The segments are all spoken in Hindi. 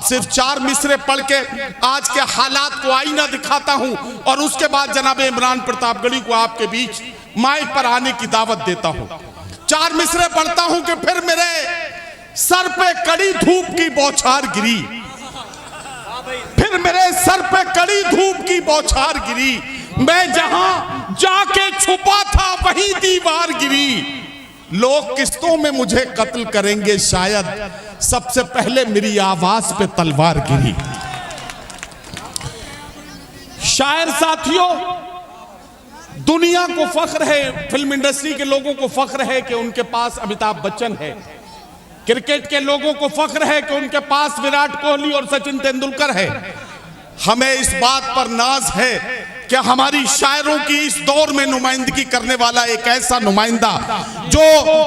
सिर्फ 4 मिसरे पढ़ के आज के हालात को आईना दिखाता हूं और उसके बाद जनाब इमरान प्रतापगढ़ी को आपके बीच माइक पर आने की दावत देता हूं। 4 मिसरे पढ़ता हूं कि फिर मेरे सर पे कड़ी धूप की बौछार गिरी, फिर मेरे सर पे कड़ी धूप की बौछार गिरी, मैं जहां जाके छुपा था वहीं दीवार गिरी। लोग किस्तों में मुझे कत्ल करेंगे शायद, सबसे पहले मेरी आवाज पे तलवार गिरी। शायर साथियों, दुनिया को फख्र है, फिल्म इंडस्ट्री के लोगों को फख्र है कि उनके पास अमिताभ बच्चन है, क्रिकेट के लोगों को फख्र है कि उनके पास विराट कोहली और सचिन तेंदुलकर है। हमें इस बात पर नाज है कि हमारी शायरों की इस दौर में नुमाइंदगी करने वाला एक ऐसा नुमाइंदा जो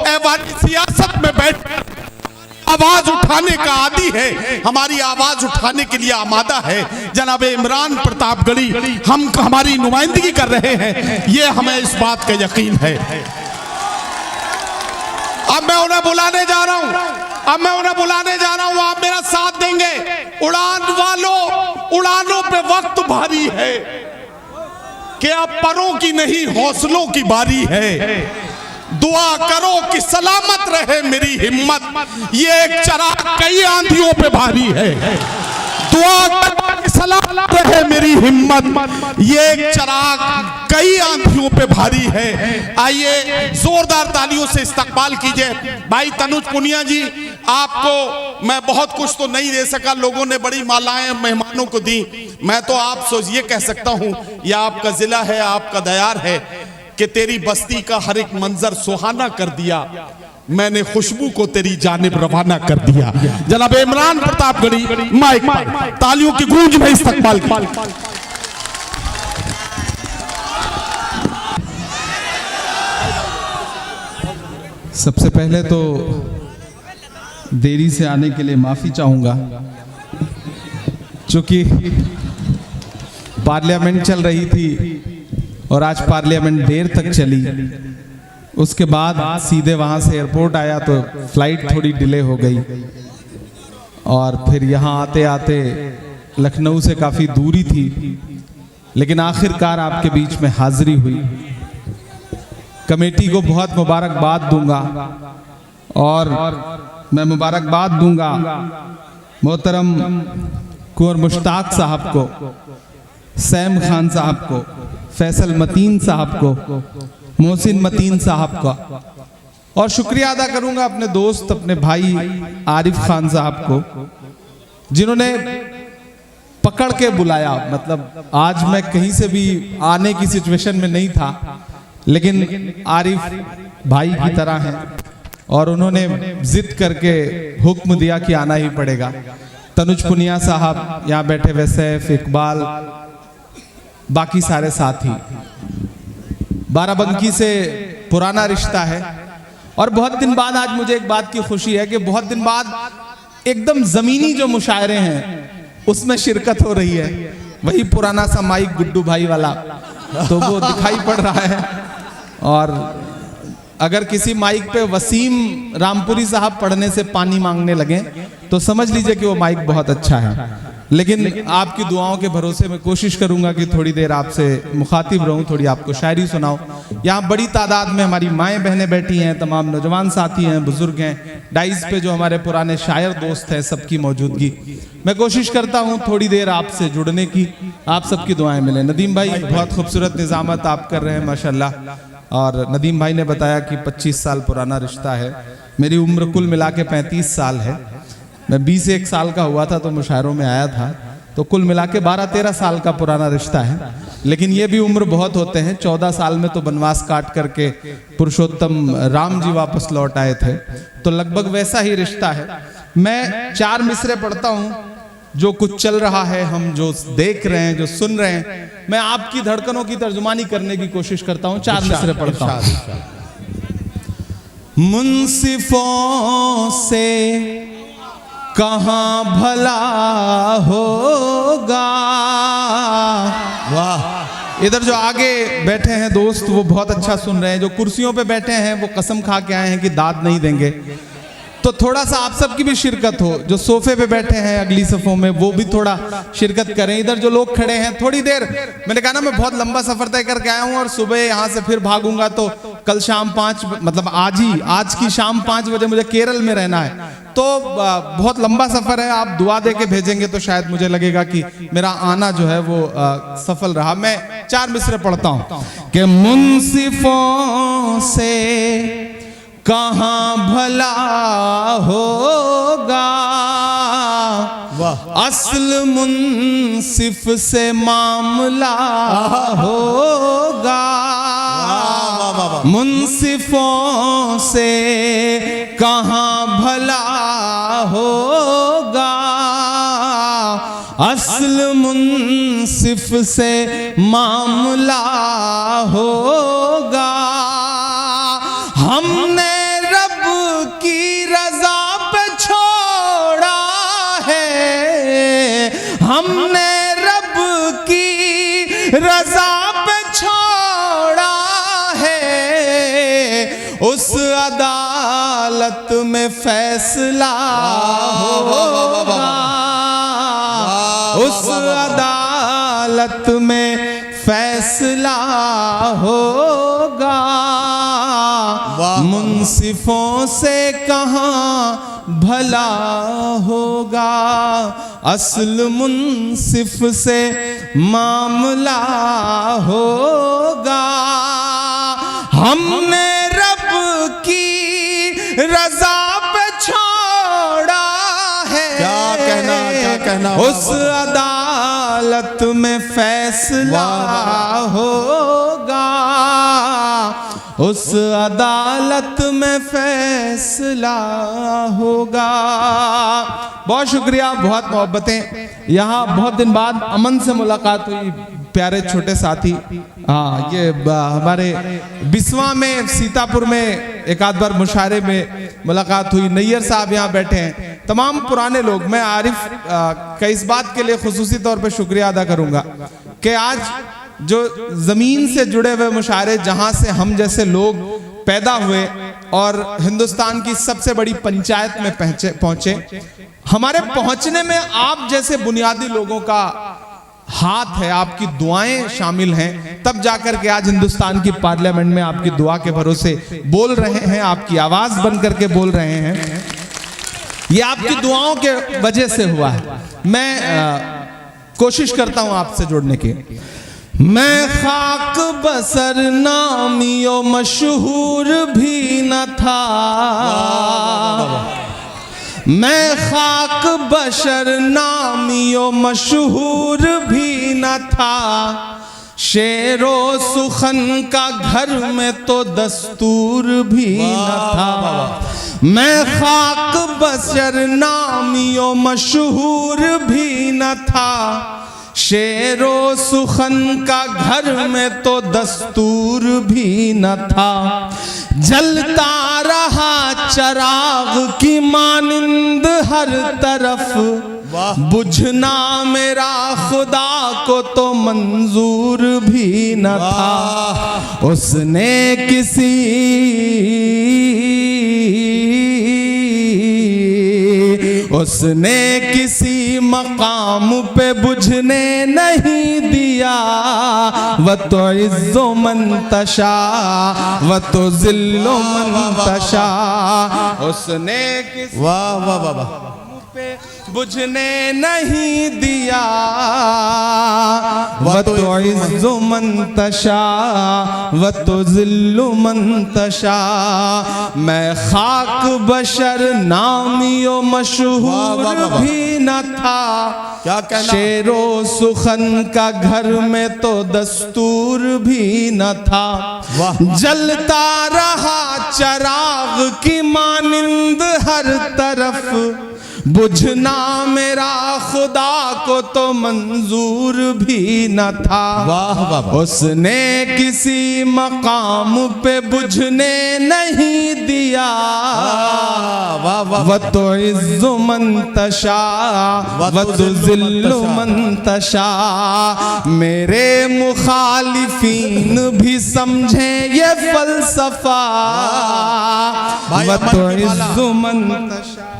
ऐवानी सियासत में बैठ आवाज उठाने का आदी है, हमारी आवाज उठाने के लिए आमादा है। जनाब इमरान प्रतापगढ़ी हम हमारी नुमाइंदगी कर रहे हैं, ये हमें इस बात का यकीन है। अब मैं उन्हें बुलाने जा रहा हूं, आप मेरा साथ देंगे। उड़ान वालों, उड़ानों पे वक्त भारी है कि अब परों की नहीं हौसलों की बारी है। दुआ करो कि सलामत रहे मेरी हिम्मत, ये एक चराग कई आंधियों पे भारी है। दुआ करो कि सलामत रहे मेरी हिम्मत, ये एक चराग कई आंधियों पे भारी है। आइए जोरदार तालियों से इस्तकबाल कीजिए भाई तनुज पुनिया जी। आपको मैं बहुत कुछ तो नहीं दे सका, लोगों ने बड़ी मालाएं मेहमानों को दी। मैं तो आप ये कह सकता हूं, यह आपका जिला है, आपका दयार है कि तेरी बस्ती का हर एक मंजर सुहाना कर दिया, मैंने खुशबू को तेरी जानिब रवाना कर दिया। जनाब इमरान प्रतापगढ़ी माइक पर तालियों की गूंज में इस्तकबाल की। सबसे पहले तो देरी से आने के लिए माफी चाहूंगा, चूंकि पार्लियामेंट चल रही थी और आज पार्लियामेंट देर तक चली, उसके बाद सीधे वहां से एयरपोर्ट आया तो फ्लाइट थोड़ी डिले हो गई और फिर यहाँ आते आते लखनऊ से काफ़ी दूरी थी, लेकिन आखिरकार आपके बीच में हाजिरी हुई। कमेटी को बहुत मुबारकबाद दूंगा और मैं मुबारकबाद दूंगा मोहतरम कुंवर मुश्ताक साहब को, सैम खान साहब को, फैसल मतीन साहब को, मोहसिन मतीन साहब का, और शुक्रिया अदा करूंगा अपने दोस्त, अपने भाई आरिफ खान साहब को, जिन्होंने पकड़ के बुलाया। मतलब आज मैं कहीं से भी आने की सिचुएशन में नहीं था, लेकिन आरिफ भाई की तरह हैं और उन्होंने जिद करके हुक्म दिया कि आना ही पड़ेगा। तनुज पुनिया साहब यहाँ बैठे हुए, सैफ, इकबाल, बाकी सारे साथी, बाराबंकी से पुराना रिश्ता है और बहुत दिन बाद आज मुझे एक बात की खुशी है कि बहुत दिन बाद एकदम जमीनी जो मुशायरे हैं उसमें शिरकत हो रही है। वही पुराना सा माइक गुड्डू भाई वाला तो वो दिखाई पड़ रहा है, और अगर किसी माइक पे वसीम रामपुरी साहब पढ़ने से पानी मांगने लगे तो समझ लीजिए कि वो माइक बहुत अच्छा है। लेकिन आपकी दुआओं के भरोसे में कोशिश करूंगा कि थोड़ी देर आपसे मुखातिब रहूं, थोड़ी आपको शायरी सुनाऊं। यहाँ बड़ी तादाद में हमारी माएँ बहनें बैठी हैं, तमाम नौजवान साथी हैं, बुजुर्ग हैं, डाइस पे जो हमारे पुराने शायर दोस्त हैं, सबकी मौजूदगी। मैं कोशिश करता हूँ थोड़ी देर आपसे जुड़ने की, आप सबकी दुआएं मिलें। नदीम भाई बहुत खूबसूरत निज़ामत आप कर रहे हैं माशाल्लाह, और नदीम भाई ने बताया कि 25 साल पुराना रिश्ता है। मेरी उम्र कुल मिला के 35 साल है। मैं 21 साल का हुआ था तो मुशायरों में आया था, तो कुल मिला के 12-13 साल का पुराना रिश्ता है। लेकिन ये भी उम्र बहुत होते हैं। 14 साल में तो बनवास काट करके पुरुषोत्तम राम जी वापस लौट आए थे, तो लगभग वैसा ही रिश्ता है। मैं 4 मिसरे पढ़ता हूँ, जो कुछ चल रहा है, हम जो देख रहे हैं, जो सुन रहे हैं, मैं आपकी धड़कनों की तर्जुमानी करने की कोशिश करता हूँ। 4 मिसरे पढ़ता हूँ। मुंसिफों से कहाँ भला होगा। वाह। इधर जो आगे बैठे हैं दोस्त वो बहुत अच्छा सुन रहे हैं, जो कुर्सियों पे बैठे हैं वो कसम खा के आए हैं कि दाद नहीं देंगे। तो थोड़ा सा आप सबकी भी शिरकत हो, जो सोफे पे बैठे हैं अगली सफों में वो भी थोड़ा शिरकत करें। इधर जो लोग खड़े हैं थोड़ी देर, मैंने कहा ना मैं बहुत लंबा सफर तय करके आया हूं और सुबह यहाँ से फिर भागूंगा, तो कल शाम 5 मतलब आज की शाम 5 बजे मुझे केरल में रहना है, तो बहुत लंबा सफर है। आप दुआ दे के भेजेंगे तो शायद मुझे लगेगा कि मेरा आना जो है वो सफल रहा। मैं 4 मिसरे पढ़ता हूं कि मुंसिफों से कहां भला होगा, असल मुंसिफ से मामला होगा, मुंसिफों से कहां भला होगा, असल मुंसिफ से मामला होगा। हमने रब की रजा पे छोड़ा है, हमने रब की रजा पे छोड़ा है, उस अदालत में फैसला होगा, उस अदालत में फैसला होगा। मुंसिफों से कहां भला होगा, असल मुंसिफ से मामला होगा। हमने रब की रजा पे छोड़ा है, क्या कहना उस अदालत में फैसला होगा, उस अदालत में फैसला होगा। बहुत शुक्रिया, बहुत मोहब्बतें। यहाँ बहुत दिन बाद अमन से मुलाकात हुई, प्यारे छोटे साथी। हाँ, ये हमारे बिस्वा में सीतापुर में एक आध बार मुशायरे में मुलाकात हुई। नैयर साहब यहाँ बैठे हैं, तमाम पुराने लोग। मैं आरिफ का इस बात के लिए खुसूसी तौर पे शुक्रिया अदा करूंगा कि आज जो जमीन से जुड़े हुए मुशायरे, जहां से हम जैसे लोग पैदा हुए और हिंदुस्तान की सबसे बड़ी पंचायत में पहुंचे, हमारे पहुंचने में आप जैसे बुनियादी लोगों का हाथ है, आपकी दुआएं शामिल हैं, तब जाकर के आज हिंदुस्तान की पार्लियामेंट में आपकी दुआ के भरोसे बोल रहे हैं, आपकी आवाज बन करके बोल रहे हैं। ये आपकी दुआओं के वजह से हुआ है। मैं कोशिश करता हूं आपसे जुड़ने की। मैं खाक बसर नामियो मशहूर भी न था, मैं खाक बशर नामियो मशहूर भी न था, शेरो सुखन का घर में तो दस्तूर भी न था। मैं खाक बशर नामियो मशहूर भी न था, शेरो सुखन का घर में तो दस्तूर भी न था। जलता रहा चराग की मानिंद हर तरफ, बुझना मेरा खुदा को तो मंजूर भी न था। उसने किसी मकाम पे बुझने नहीं दिया, व तो इज़्ज़ो मन तशा व तो ज़िल्लो मन तशा। उसने किसी मकाम पे बुझने नहीं दिया, व तो इज़्ज़ो मन तशा व तो ज़िल्लो मन तशा। मैं खाक बशर नामियो मशहूर भी न था, क्या कहना? शेरो सुखन का घर में तो दस्तूर भी न था। जलता रहा चराग की मानिंद हर तरफ, बुझना मेरा खुदा को तो मंजूर भी न था। वाह वाह वाह। उसने किसी मकाम पे बुझने नहीं दिया। वाह वाह। व तो इज़्ज़ु मन तशा व तो ज़िल्लु मन तशा। मेरे मुखालिफीन भी समझे ये फलसफा। व तो इज़्ज़ु मन तशा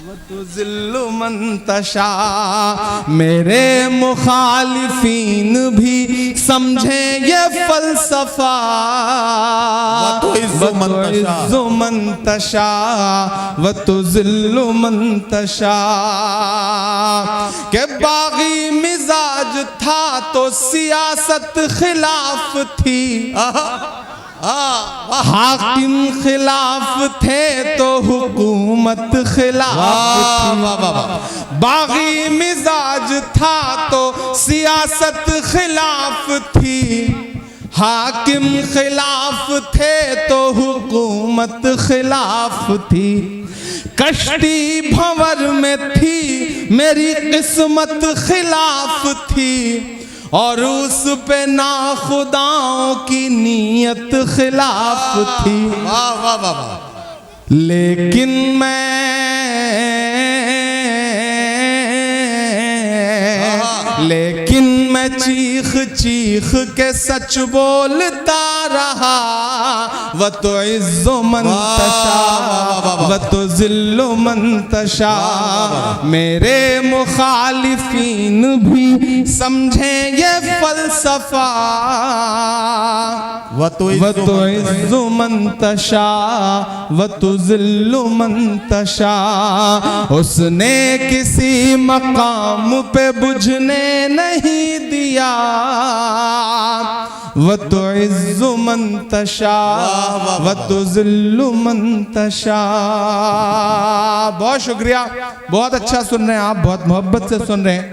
व तो ज़िल्लु मन तशा। मेरे मुखालिफीन भी समझे ये फलसफा। व तो इज़्ज़ु मन तशा व तो ज़िल्लु मन तशा। के बागी मिजाज था तो सियासत खिलाफ थी। हाकिम खिलाफ थे तो हुकूमत खिलाफ थी। बागी मिजाज था तो सियासत खिलाफ थी। हाकिम खिलाफ थे तो हुकूमत खिलाफ थी। कश्ती भंवर में थी मेरी किस्मत खिलाफ थी। और उस पे ना खुदाओं की नीयत खिलाफ थी। वाह वाह वाह वाह। लेकिन मैं चीख चीख के सच बोलता रहा। व तो इज़्ज़ु मन तशा व तो ज़िल्लु मन तशा। मेरे मुखालिफीन भी समझे ये फलसफा। व तो इज़्ज़ु मन तशा व तो ज़िल्लु मन तशा। उसने किसी मकाम पे बुझने नहीं दिया। व तो इज़्ज़ु मन तशा व तो ज़िल्लु मन तशा। बहुत शुक्रिया, बहुत अच्छा सुन रहे हैं आप, बहुत मोहब्बत से सुन रहे हैं।